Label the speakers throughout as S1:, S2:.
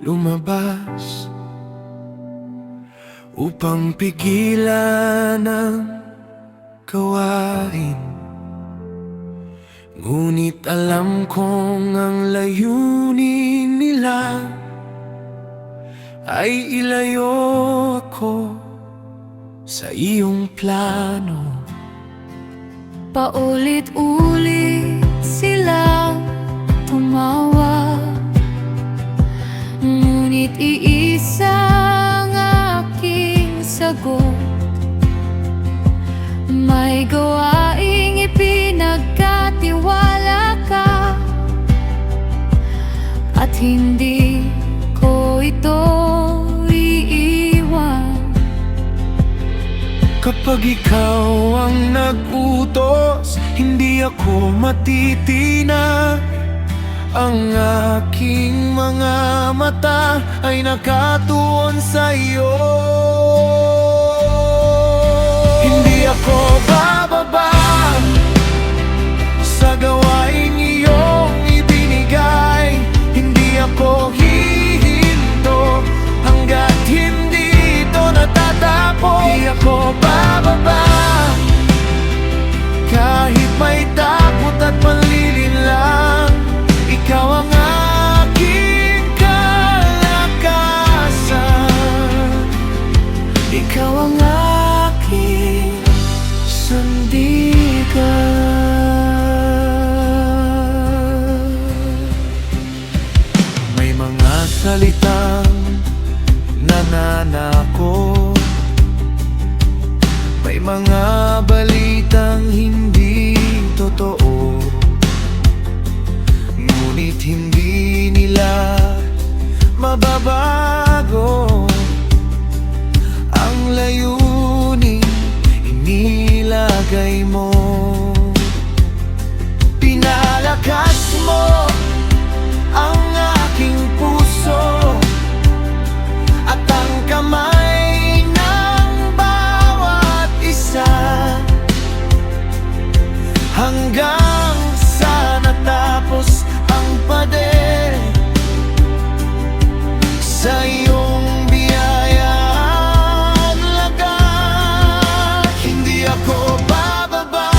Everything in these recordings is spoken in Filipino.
S1: lumabas upang pigilan ang gawain. Ngunit alam kong ang layunin nila ay ilayo ako sa iyong plano.
S2: Paulit-ulit silang tumawa, ngunit iisang aking sagot. May gawaing ipinagkatiwala ka, at hindi ko ito iiwan.
S1: Kapag ikaw ang nag-utos, hindi ako matitinag. Ang aking mga mata ay nakatuon sa iyo. Hindi ako bababa sa gawaing iyong ibinigay. Hindi ako hihinto hanggat hindi ito natatapos. Hindi ako bababa kahit may takot at panlilinlang. Ikaw ang aking kalakasan, ikaw ang aking sandigan. May mga salitang nananakot, may mga balitang hindi totoo, ngunit hindi nila mababago ang layuning inilagay mo. Pinalakas mo ang aking puso at ang kamay ng bawat isa, hanggang sa natapos ang pader. Sa iyong biyaya at lagat, hindi ako bababa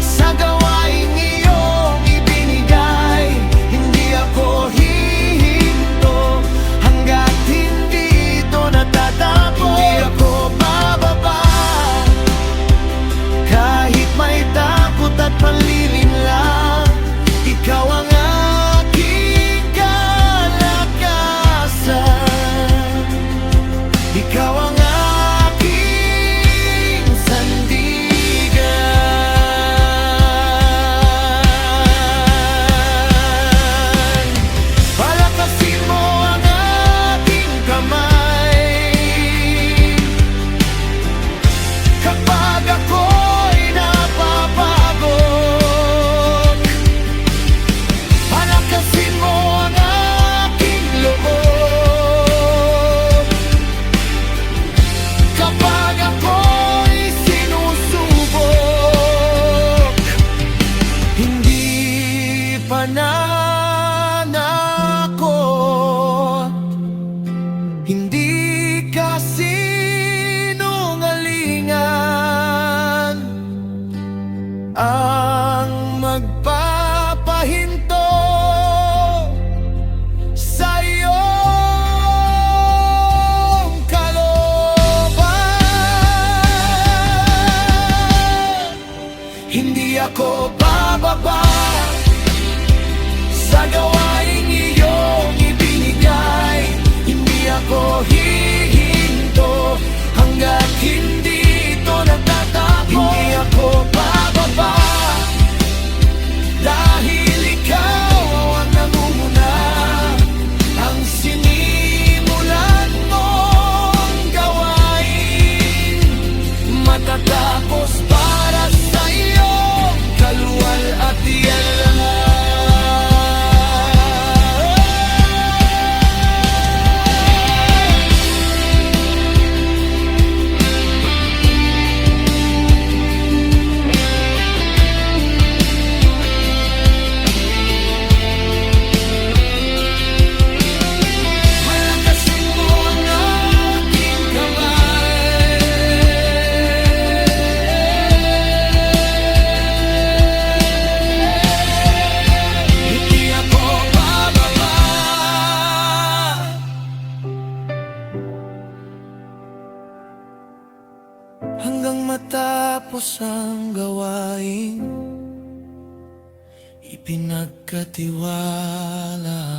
S1: sa gawaing iyong ibinigay. Hindi ako hihinto hanggat hindi ito natatapos. Hindi ako bababa kahit may takot at panlilinlang. Ikaw ang aking kalakasan, matapos ang gawain ipinagkatiwala.